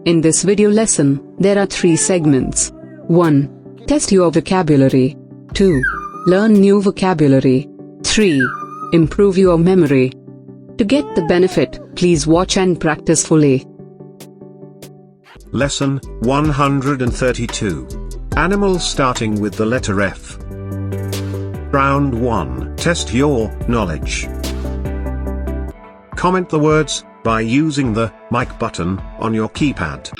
In this video lesson, there are 3 segments. 1. Test your vocabulary. 2. Learn new vocabulary. 3. Improve your memory. To get the benefit, please watch and practice fully. Lesson 132. Animals starting with the letter F. Round 1. Test your knowledge. Comment the words by using the mic button on your keypad.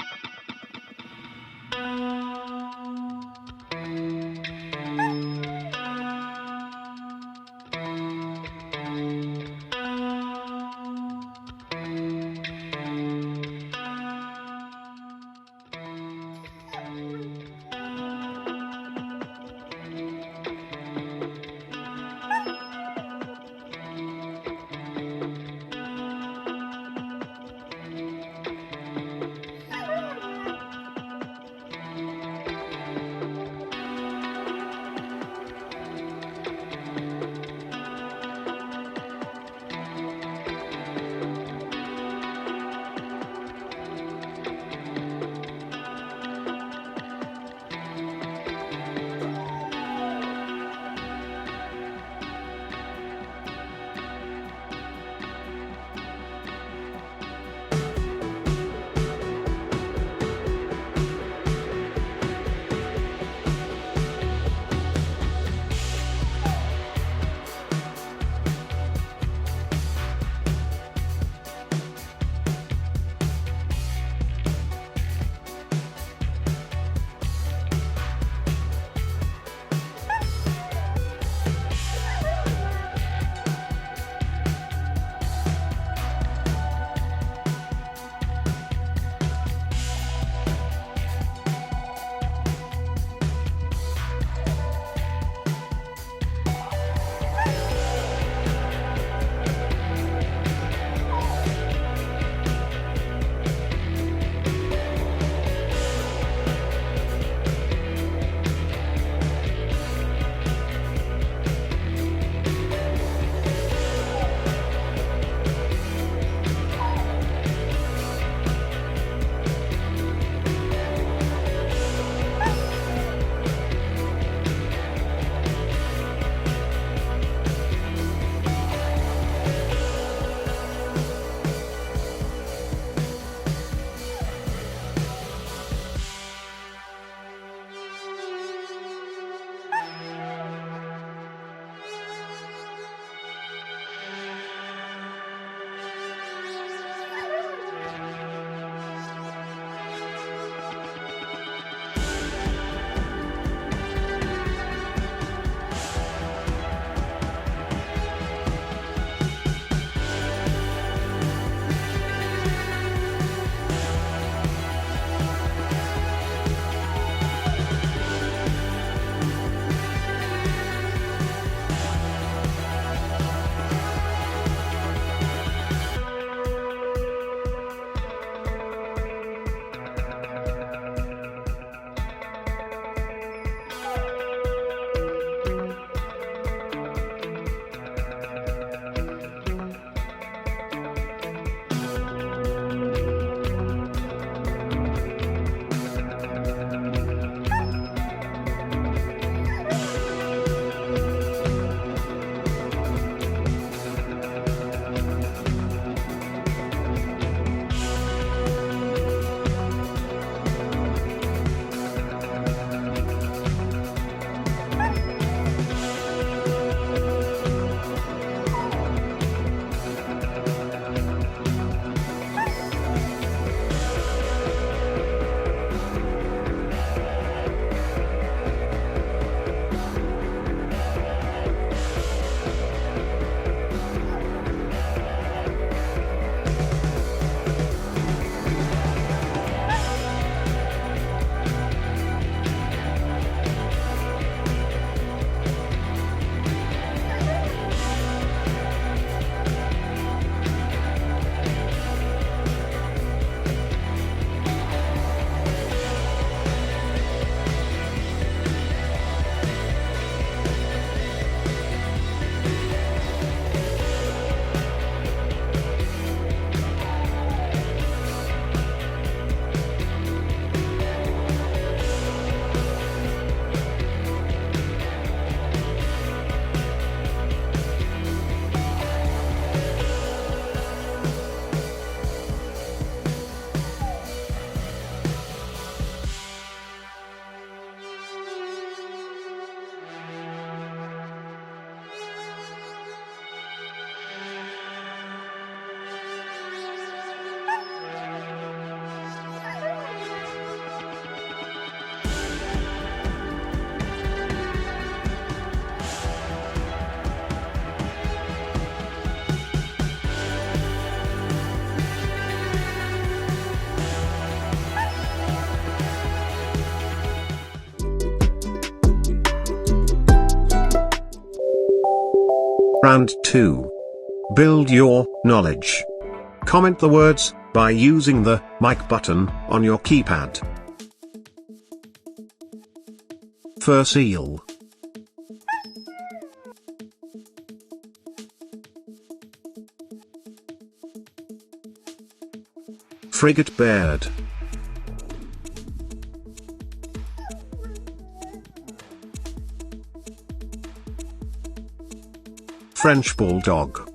Round 2. Build your knowledge. Comment the words by using the mic button on your keypad. Fur seal. Frigate bird. French bulldog.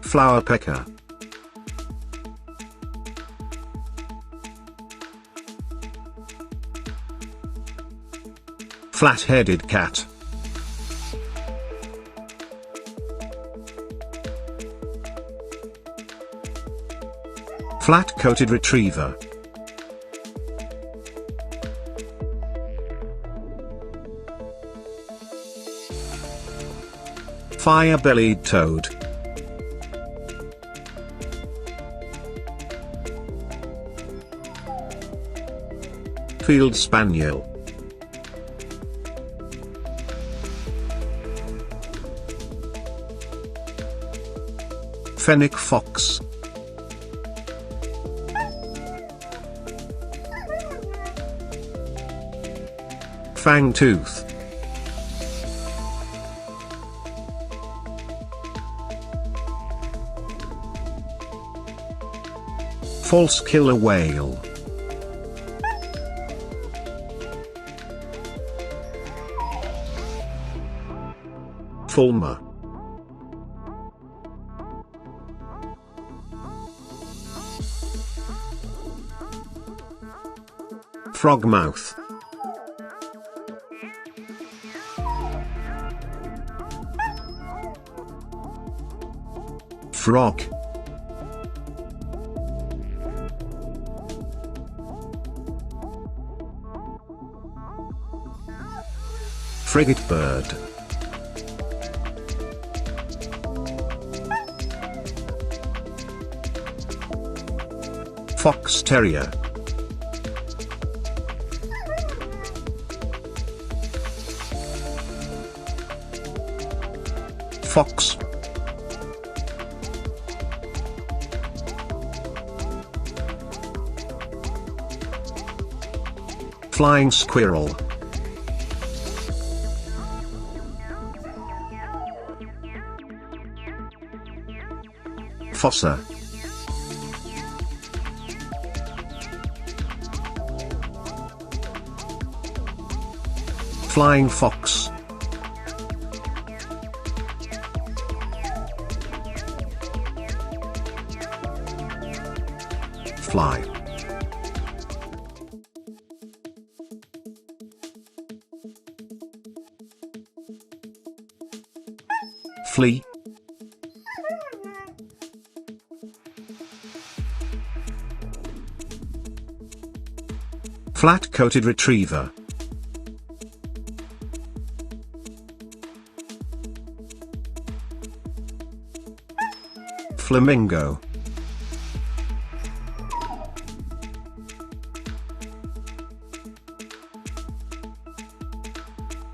Flower pecker. Flat-headed cat. Flat-coated retriever. Fire-bellied toad. Field spaniel. Fennec fox. Fangtooth. False killer whale. Fulmar. Frogmouth. Frog. Frigate bird. Fox terrier. Fox. Flying squirrel. Fossa. Flying fox. Fly. Flea. Flat-coated retriever. Flamingo.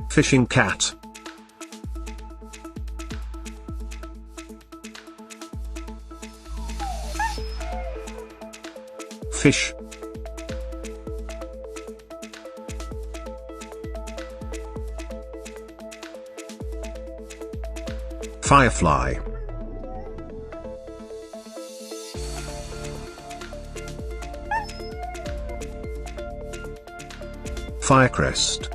Fishing cat. Fish. Firefly. Firecrest.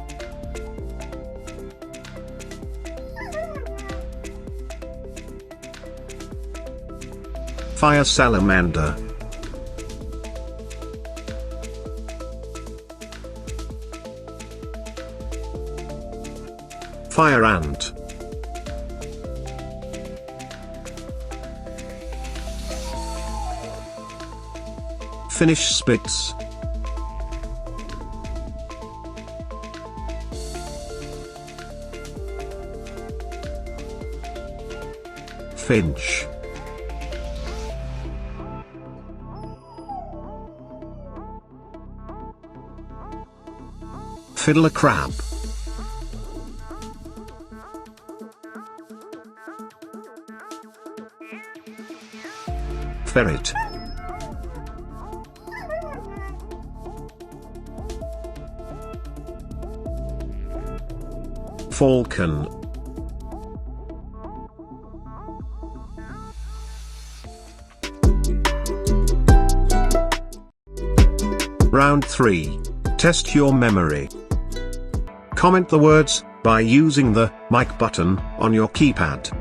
Fire salamander. Fire ant. Finnish spitz. Finch. Fiddler crab. Ferret. Falcon. Round 3. Test your memory. Comment the words by using the mic button on your keypad.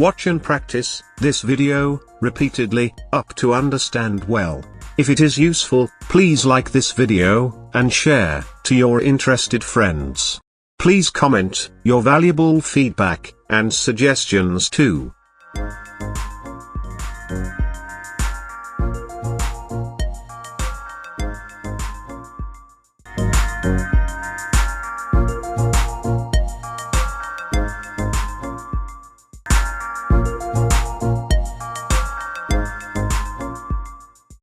Watch and practice this video repeatedly up to understand well. If it is useful, please like this video and share to your interested friends. Please comment your valuable feedback and suggestions too.